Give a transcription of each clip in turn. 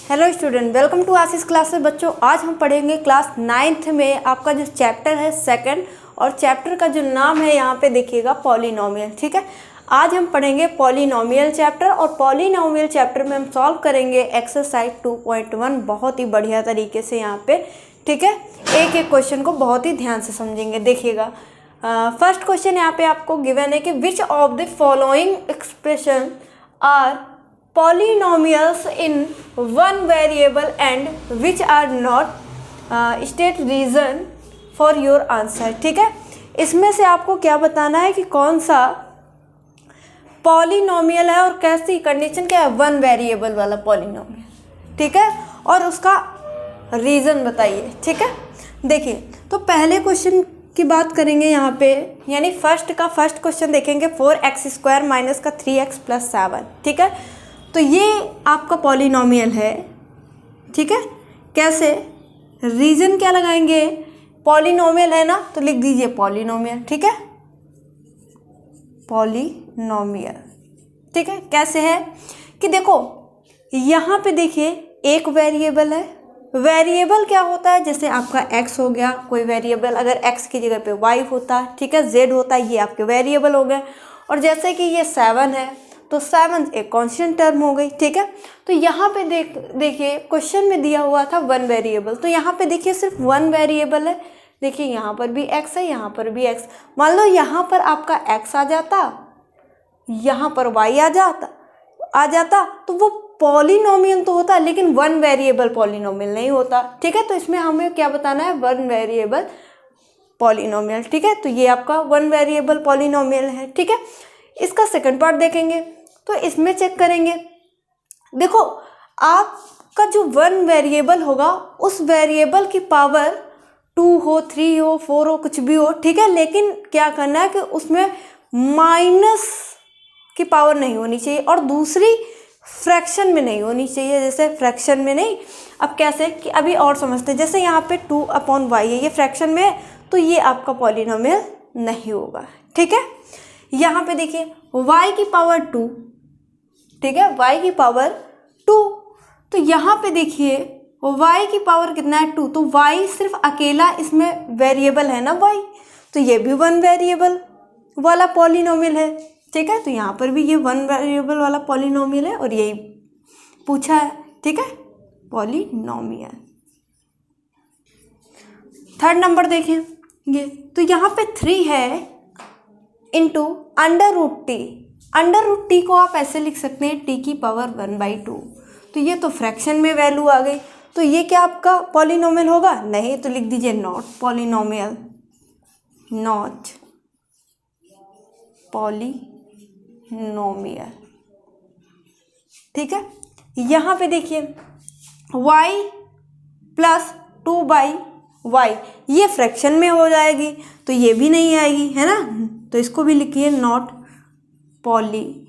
Hello student, welcome to Ashish classes. बच्चों, आज हम पढ़ेंगे क्लास 9th में आपका जो चैप्टर है सेकंड, और चैप्टर का जो नाम है यहाँ पे देखिएगा पॉलिनोमियल। ठीक है, आज हम पढ़ेंगे पॉलिनोमियल चैप्टर, और पॉलिनोमियल चैप्टर में हम सॉल्व करेंगे एक्सरसाइज 2.1 बहुत ही बढ़िया तरीके से यहाँ पे। ठीक है, एक एक क्वेश्चन को बहुत ही ध्यान से समझेंगे। देखिएगा, फर्स्ट क्वेश्चन यहाँ पे आपको गिवन है कि which of the following expression are polynomials in one variable and which are not, state reason for your answer। ठीक है, इसमें से आपको क्या बताना है कि कौन सा पॉलिनोमियल है और कैसी कंडीशन क्या है, वन वेरिएबल वाला पॉलिनोमियल। ठीक है, और उसका रीज़न बताइए। ठीक है, देखिए तो पहले क्वेश्चन की बात करेंगे यहाँ पे, यानी फर्स्ट क्वेश्चन देखेंगे 4x² माइनस का 3x + 7। ठीक है, तो ये आपका पॉलिनोमियल है। ठीक है, कैसे, रीज़न क्या लगाएंगे, पॉलिनोमियल है ना तो लिख दीजिए पॉलिनोमियल। ठीक है, पॉलिनोमियल। ठीक है, कैसे है कि देखो यहाँ पे देखिए एक वेरिएबल है। वेरिएबल क्या होता है, जैसे आपका x हो गया कोई वेरिएबल, अगर x की जगह पे y होता, ठीक है, z होता है, ये आपके वेरिएबल हो गए। और जैसे कि ये 7 है तो 7 एक कांस्टेंट टर्म हो गई। ठीक है, तो यहाँ पे देखिए क्वेश्चन में दिया हुआ था वन वेरिएबल, तो यहाँ पे देखिए सिर्फ वन वेरिएबल है। देखिए यहाँ पर भी x है, यहाँ पर भी x। मान लो यहाँ पर आपका x आ जाता, यहाँ पर y आ जाता तो वो पॉलिनोमियल तो होता, लेकिन वन वेरिएबल पॉलिनोमियल नहीं होता। ठीक है, तो इसमें हमें क्या बताना है, वन वेरिएबल पॉलिनोमियल। ठीक है, तो ये आपका वन वेरिएबल पॉलिनोमियल है। ठीक है, इसका सेकंड पार्ट देखेंगे तो इसमें चेक करेंगे। देखो आपका जो वन वेरिएबल होगा उस वेरिएबल की पावर 2 हो, 3 हो, 4 हो, कुछ भी हो। ठीक है, लेकिन क्या करना है कि उसमें माइनस की पावर नहीं होनी चाहिए, और दूसरी फ्रैक्शन में नहीं होनी चाहिए। जैसे फ्रैक्शन में नहीं, अब कैसे कि अभी और समझते हैं। जैसे यहाँ पे 2/y है, ये फ्रैक्शन में है, तो ये आपका पॉलिनोमियल नहीं होगा। ठीक है, यहाँ पे देखिए y की पावर 2, ठीक है, y की पावर 2, तो यहाँ पे देखिए y की पावर कितना है, 2, तो y सिर्फ अकेला इसमें वेरिएबल है ना y, तो ये भी वन वेरिएबल वाला पॉलिनोमियल है। ठीक है, तो यहाँ पर भी ये वन वेरिएबल वाला पॉलिनोमियल है, और यही पूछा है। ठीक है, पॉलिनोमियल। थर्ड नंबर देखेंगे तो यहाँ पे 3 है इंटू √t। √t को आप ऐसे लिख सकते हैं t की पावर 1/2, तो ये तो फ्रैक्शन में वैल्यू आ गई, तो ये क्या आपका पॉलिनोमियल होगा, नहीं, तो लिख दीजिए नॉट पॉलिनोमियल, नॉट पॉलिनोमियल। ठीक है, यहाँ पे देखिए y + 2/y, ये फ्रैक्शन में हो जाएगी, तो ये भी नहीं आएगी, है ना, तो इसको भी लिखिए नॉट पॉलिनोमियल।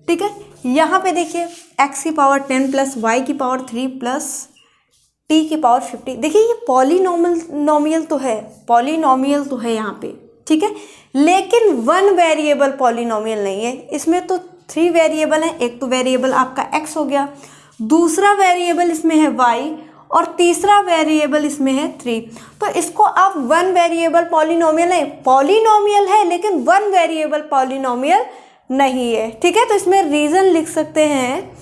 ठीक है, यहाँ पे देखिए x की पावर 10 + y की पावर 3 + t की पावर 50। देखिए ये पॉलिनोमियल तो है, पॉलिनोमियल तो है यहाँ पे। ठीक है, लेकिन वन वेरिएबल पॉलिनोमियल नहीं है। इसमें तो 3 वेरिएबल हैं, एक तो वेरिएबल आपका x हो गया, दूसरा वेरिएबल इसमें है y, और तीसरा वेरिएबल इसमें है 3। तो इसको आप वन वेरिएबल पॉलिनोमियल नहीं, पॉलिनोमियल है लेकिन वन वेरिएबल पॉलिनोमियल नहीं है। ठीक है, तो इसमें रीज़न लिख सकते हैं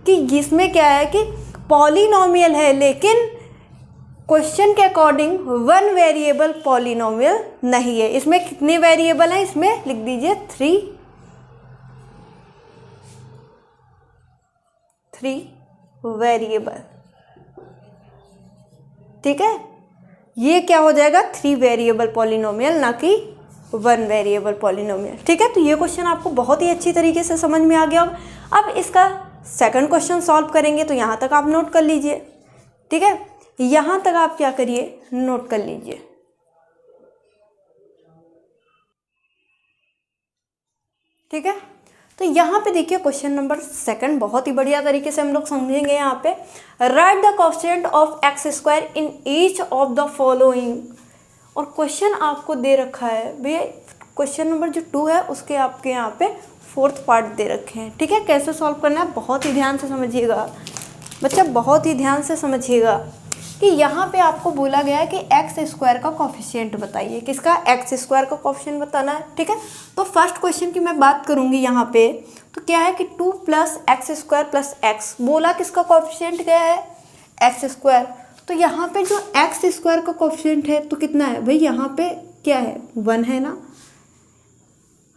कि इसमें क्या है कि पॉलिनोमियल है लेकिन क्वेश्चन के अकॉर्डिंग वन वेरिएबल पॉलिनोमियल नहीं है। इसमें कितने वेरिएबल हैं, इसमें लिख दीजिए 3 वेरिएबल। ठीक है, ये क्या हो जाएगा, 3 वेरिएबल पॉलिनोमियल, ना कि वन वेरिएबल पॉलिनोमियल। ठीक है, तो ये क्वेश्चन आपको बहुत ही अच्छी तरीके से समझ में आ गया होगा। अब इसका सेकंड क्वेश्चन सॉल्व करेंगे, तो यहाँ तक आप नोट कर लीजिए। ठीक है, यहाँ तक आप क्या करिए, नोट कर लीजिए। ठीक है, तो यहाँ पे देखिए क्वेश्चन नंबर सेकंड बहुत ही बढ़िया तरीके से हम लोग समझेंगे। यहाँ पे right the coefficient of x² in each of the following, और क्वेश्चन आपको दे रखा है भैया, क्वेश्चन नंबर जो 2 है उसके आपके यहाँ पे 4th पार्ट दे रखे हैं। ठीक है, कैसे सॉल्व करना है बहुत ही ध्यान से समझिएगा बच्चा, बहुत ही ध्यान से समझिएगा कि यहाँ पे आपको बोला गया है कि एक्स स्क्वायर का कोफिशिएंट बताइए। किसका? एक्स स्क्वायर का कोफिशिएंट बताना है। ठीक है, तो फर्स्ट क्वेश्चन की मैं बात करूँगी यहाँ पे, तो क्या है कि 2 + x² + x, बोला किसका कोफिशिएंट क्या है? X square. तो यहाँ पे जो एक्स स्क्वायर का कोफिशिएंट है तो कितना है भाई? यहाँ पे क्या है? 1 है ना।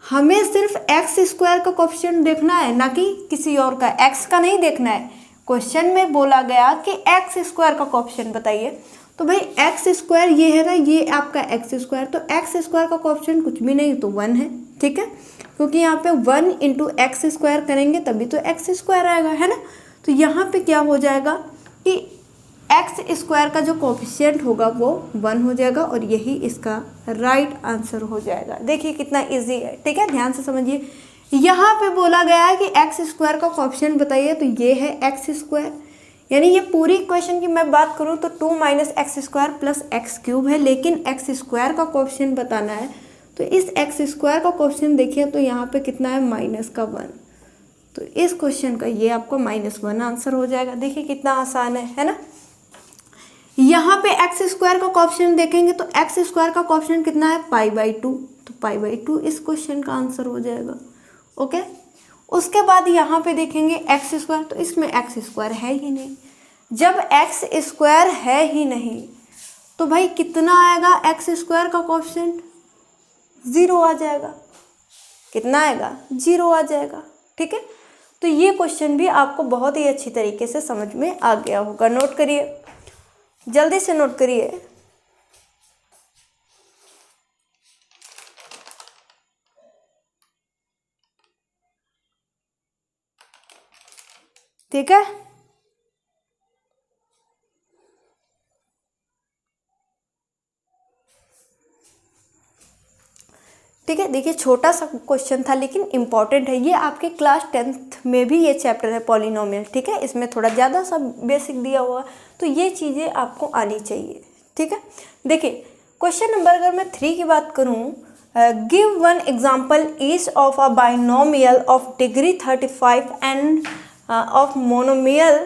हमें सिर्फ एक्स स्क्वायर का कोफिशिएंट देखना है, ना कि किसी और का, एक्स का नहीं देखना है। क्वेश्चन में बोला गया कि एक्स स्क्वायर का कोफिशिएंट बताइए, तो भाई एक्स स्क्वायर ये है ना, ये आपका एक्स स्क्वायर, तो एक्स स्क्वायर का कोफिशिएंट कुछ भी नहीं तो 1 है। ठीक है, क्योंकि यहाँ पे 1 × एक्स स्क्वायर करेंगे तभी तो एक्स स्क्वायर आएगा, है ना। तो यहाँ पे क्या हो जाएगा कि एक्स स्क्वायर का जो कोफिशिएंट होगा वो 1 हो जाएगा और यही इसका राइट आंसर हो जाएगा। देखिए कितना इजी है। ठीक है, ध्यान से समझिए। यहाँ पे बोला गया है कि एक्स स्क्वायर का कोफिशिएंट बताइए, तो ये है एक्स स्क्वायर, यानी ये पूरी इक्वेशन की मैं बात करूँ तो 2 - x² + x³ है, लेकिन एक्स स्क्वायर का कोफिशिएंट बताना है। तो इस एक्स स्क्वायर का कोफिशिएंट देखिए तो यहाँ पे कितना है? -1। तो इस क्वेश्चन का ये आपको -1 आंसर हो जाएगा। देखिए कितना आसान है ना। यहाँ पे एक्स स्क्वायर का कोफिशिएंट देखेंगे तो एक्स स्क्वायर का कोफिशिएंट कितना है? π/2, तो π/2 इस क्वेश्चन का आंसर हो जाएगा। ओके, उसके बाद यहाँ पे देखेंगे एक्स स्क्वायर, तो इसमें एक्स स्क्वायर है ही नहीं। जब एक्स स्क्वायर है ही नहीं तो भाई कितना आएगा? एक्स स्क्वायर का कोफिशिएंट 0 आ जाएगा। कितना आएगा? 0 आ जाएगा। ठीक है, तो ये क्वेश्चन भी आपको बहुत ही अच्छी तरीके से समझ में आ गया होगा। नोट करिए, जल्दी से नोट करिए। ठीक है, ठीक है। देखिए छोटा सा क्वेश्चन था लेकिन इम्पॉर्टेंट है। ये आपके क्लास 10th में भी ये चैप्टर है पॉलिनोमियल। ठीक है, इसमें थोड़ा ज़्यादा सा बेसिक दिया हुआ, तो ये चीज़ें आपको आनी चाहिए। ठीक है, देखिए क्वेश्चन नंबर अगर मैं 3 की बात करूँ, give 1 example each of a binomial of degree 35 end of monomial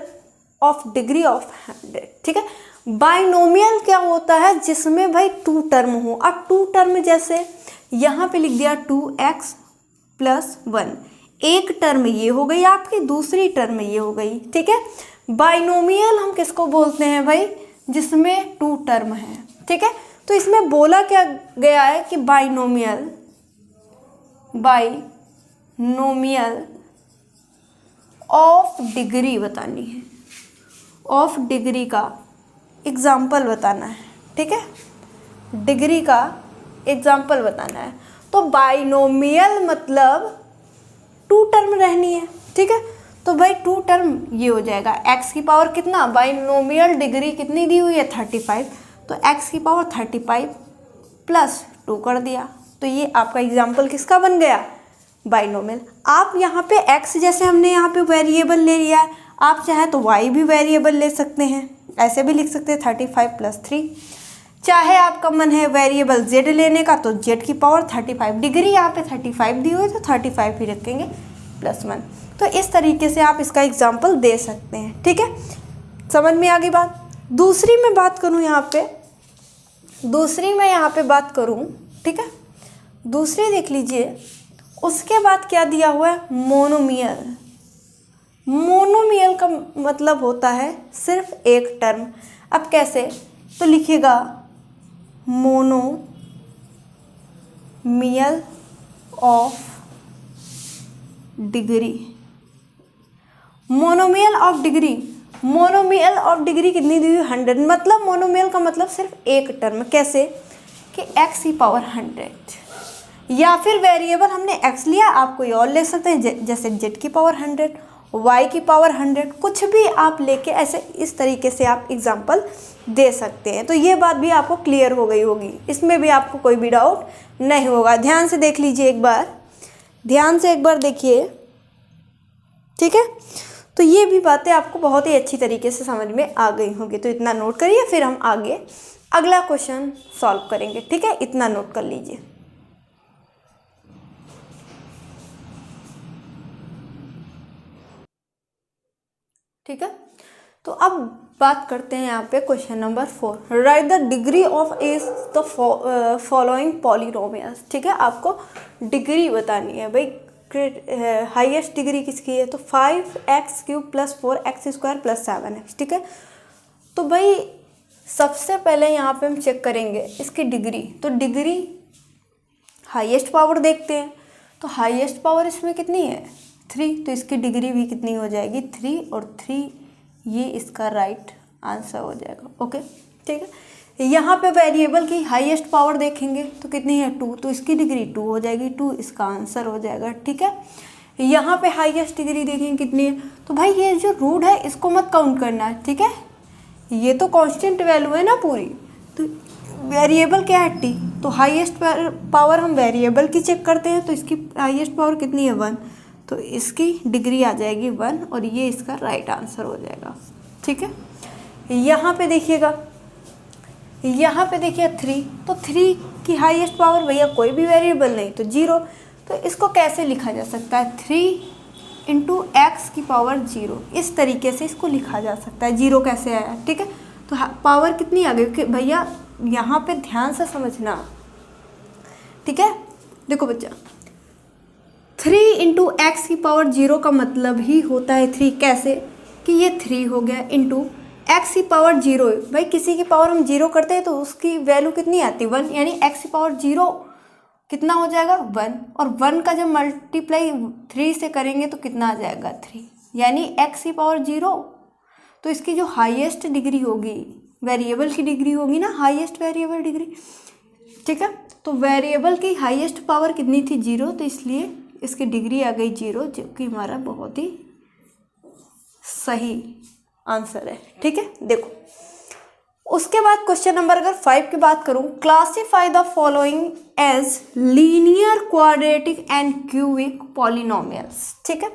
of degree of 100। ठीक है, बाइनोमियल क्या होता है? जिसमें भाई 2 टर्म हो। अब 2 टर्म जैसे यहाँ पे लिख दिया 2x + 1, एक टर्म ये हो गई आपकी, दूसरी टर्म ये हो गई। ठीक है, बाइनोमियल हम किसको बोलते हैं भाई? जिसमें 2 टर्म है। ठीक है, तो इसमें बोला क्या गया है कि बाइनोमियल ऑफ डिग्री बतानी है, ऑफ डिग्री का एग्जाम्पल बताना है। ठीक है, डिग्री का एग्जाम्पल बताना है। तो बाइनोमियल मतलब 2 टर्म रहनी है। ठीक है, तो भाई 2 टर्म ये हो जाएगा x की पावर कितना? बाइनोमियल डिग्री कितनी दी हुई है? 35, तो x की पावर 35 + 2 कर दिया, तो ये आपका एग्जाम्पल किसका बन गया? बाइनोमियल। आप यहाँ पे x जैसे हमने यहाँ पे वेरिएबल ले लिया है, आप चाहे तो y भी वेरिएबल ले सकते हैं, ऐसे भी लिख सकते हैं 35 + 3। चाहे आपका मन है वेरिएबल z लेने का तो z की पावर 35, डिग्री यहाँ पे 35 दी हुई तो 35 ही रखेंगे +1। तो इस तरीके से आप इसका एग्जाम्पल दे सकते हैं। ठीक है, समझ में आ गई बात। दूसरी मैं बात करूँ यहाँ पे, दूसरी मैं यहाँ पे बात करूँ, ठीक है, दूसरी देख लीजिए। उसके बाद क्या दिया हुआ है? मोनोमियल। मोनोमियल का मतलब होता है सिर्फ एक टर्म। अब कैसे? तो लिखिएगा monomial of degree. Monomial of degree, monomial of degree कितनी दी हुई? 100। मतलब मोनोमियल का मतलब सिर्फ एक टर्म। कैसे? कि x की पावर 100, या फिर वेरिएबल हमने x लिया, आप कोई और ले सकते हैं, जैसे z की पावर 100, y की पावर 100, कुछ भी आप लेके ऐसे इस तरीके से आप एग्जाम्पल दे सकते हैं। तो ये बात भी आपको क्लियर हो गई होगी, इसमें भी आपको कोई भी डाउट नहीं होगा। ध्यान से देख लीजिए एक बार, ध्यान से एक बार देखिए। ठीक है, तो ये भी बातें आपको बहुत ही अच्छी तरीके से समझ में आ गई होंगी। तो इतना नोट करिए, फिर हम आगे अगला क्वेश्चन सॉल्व करेंगे। ठीक है, इतना नोट कर लीजिए। ठीक है। तो अब बात करते हैं यहाँ पे question number 4, right the degree of is the following polynomials. ठीक है, आपको डिग्री बतानी है भाई, हाईएस्ट डिग्री किसकी है, तो 5x³ + 4x² + 7x। ठीक है, तो भाई सबसे पहले यहाँ पे हम चेक करेंगे इसकी डिग्री। तो डिग्री हाईएस्ट पावर देखते हैं, तो हाईएस्ट पावर इसमें कितनी है 3, तो इसकी डिग्री भी कितनी हो जाएगी 3 और 3, ये इसका राइट आंसर हो जाएगा। ओके, ठीक है। यहाँ पे वेरिएबल की हाईएस्ट पावर देखेंगे तो कितनी है 2, तो इसकी डिग्री 2 हो जाएगी, 2 इसका आंसर हो जाएगा। ठीक है, यहाँ पे हाईएस्ट डिग्री देखेंगे कितनी है, तो भाई ये जो रूट है इसको मत काउंट करना है। ठीक है, ये तो कांस्टेंट वैल्यू है ना पूरी, तो वेरिएबल क्या है t, तो हाईएस्ट पावर हम वेरिएबल की चेक करते हैं, तो इसकी हाईएस्ट पावर कितनी है 1, तो इसकी डिग्री आ जाएगी 1 और ये इसका राइट आंसर हो जाएगा। ठीक है, यहाँ पे देखिएगा, यहाँ पे देखिए 3, तो 3 की हाईएस्ट पावर भैया कोई भी वेरिएबल नहीं तो 0, तो इसको कैसे लिखा जा सकता है 3 × x⁴, इस तरीके से इसको लिखा जा सकता है। 0 कैसे आया, ठीक है, तो पावर कितनी आ गई कि भैया यहाँ पे ध्यान से समझना। ठीक है, देखो बच्चा 3 × x⁴ का मतलब ही होता है 3, कैसे कि ये 3 हो गया इंटू x⁴, भाई किसी की पावर हम 0 करते हैं तो उसकी वैल्यू कितनी आती है 1, यानी x⁴ कितना हो जाएगा 1, और 1 का जब मल्टीप्लाई 3 से करेंगे तो कितना आ जाएगा 3, यानी x⁴, तो इसकी जो हाईएस्ट डिग्री होगी वेरिएबल की डिग्री होगी ना, हाईएस्ट वेरिएबल डिग्री। ठीक है, तो वेरिएबल की हाईएस्ट पावर कितनी थी 0, तो इसलिए इसकी डिग्री आ गई 0, जो कि हमारा बहुत ही सही आंसर है। ठीक है, देखो उसके बाद क्वेश्चन नंबर अगर 5 की बात करूं, classify the following as linear, quadratic and cubic polynomials. ठीक है,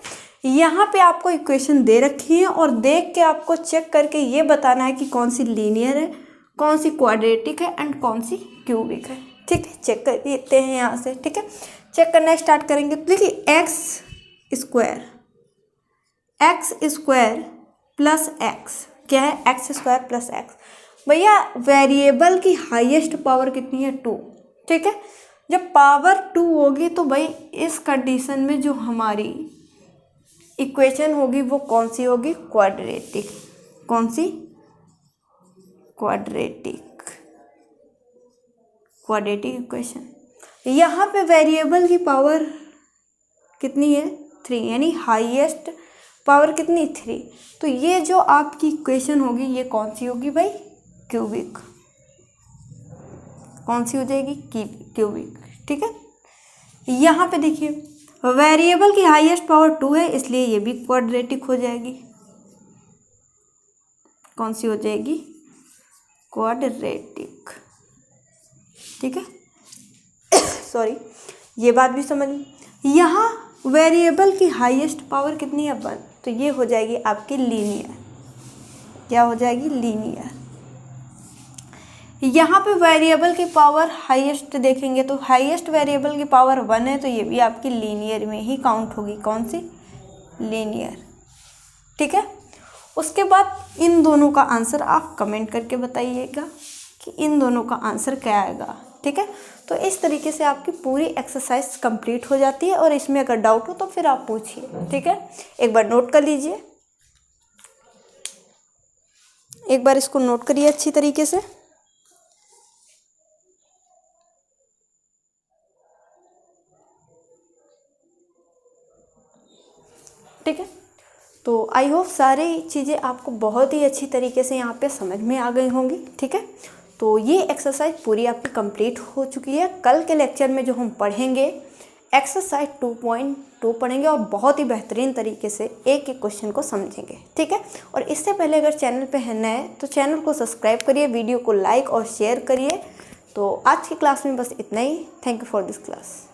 यहाँ पे आपको इक्वेशन दे रखी है और देख के आपको चेक करके ये बताना है कि कौन सी लीनियर है, कौन सी क्वाड्रेटिक है एंड कौन सी क्यूबिक है। ठीक है, चेक कर लेते हैं यहाँ से। ठीक है, चेक करना स्टार्ट करेंगे। देखिए x² + x क्या है, x² + x। भैया वेरिएबल की हाईएस्ट पावर कितनी है 2। ठीक है, जब पावर 2 होगी तो भाई इस कंडीशन में जो हमारी इक्वेशन होगी वो कौन सी होगी, क्वाड्रेटिक। कौन सी, क्वाड्रेटिक इक्वेशन। यहाँ पे वेरिएबल की पावर कितनी है 3, यानी हाईएस्ट पावर कितनी 3, तो ये जो आपकी इक्वेशन होगी ये कौन सी होगी भाई, क्यूबिक। कौन सी हो जाएगी, क्यूबिक। ठीक है, यहाँ पे देखिए वेरिएबल की हाईएस्ट पावर 2 है, इसलिए ये भी क्वाड्रेटिक हो जाएगी। कौन सी हो जाएगी, क्वाड्रेटिक। ठीक है, सॉरी, ये बात भी समझ में। यहाँ वेरिएबल की हाईएस्ट पावर कितनी है 1, तो ये हो जाएगी आपकी लीनियर। क्या हो जाएगी, लीनियर। यहाँ पे वेरिएबल की पावर हाईएस्ट देखेंगे तो हाईएस्ट वेरिएबल की पावर 1 है, तो ये भी आपकी लीनियर में ही काउंट होगी। कौन सी, लीनियर। ठीक है, उसके बाद इन दोनों का आंसर आप कमेंट करके बताइएगा कि इन दोनों का आंसर क्या आएगा। ठीक है, तो इस तरीके से आपकी पूरी एक्सरसाइज कंप्लीट हो जाती है, और इसमें अगर डाउट हो तो फिर आप पूछिए। ठीक है, एक बार नोट कर लीजिए, एक बार इसको नोट करिए अच्छी तरीके से। ठीक है, तो आई होप सारी चीज़ें आपको बहुत ही अच्छी तरीके से यहाँ पे समझ में आ गई होंगी। ठीक है, तो ये एक्सरसाइज पूरी आपकी कंप्लीट हो चुकी है। कल के लेक्चर में जो हम पढ़ेंगे एक्सरसाइज 2.2 पढ़ेंगे और बहुत ही बेहतरीन तरीके से एक एक क्वेश्चन को समझेंगे। ठीक है, और इससे पहले अगर चैनल पे है नए तो चैनल को सब्सक्राइब करिए, वीडियो को लाइक और शेयर करिए। तो आज की क्लास में बस इतना ही। Thank you for this class.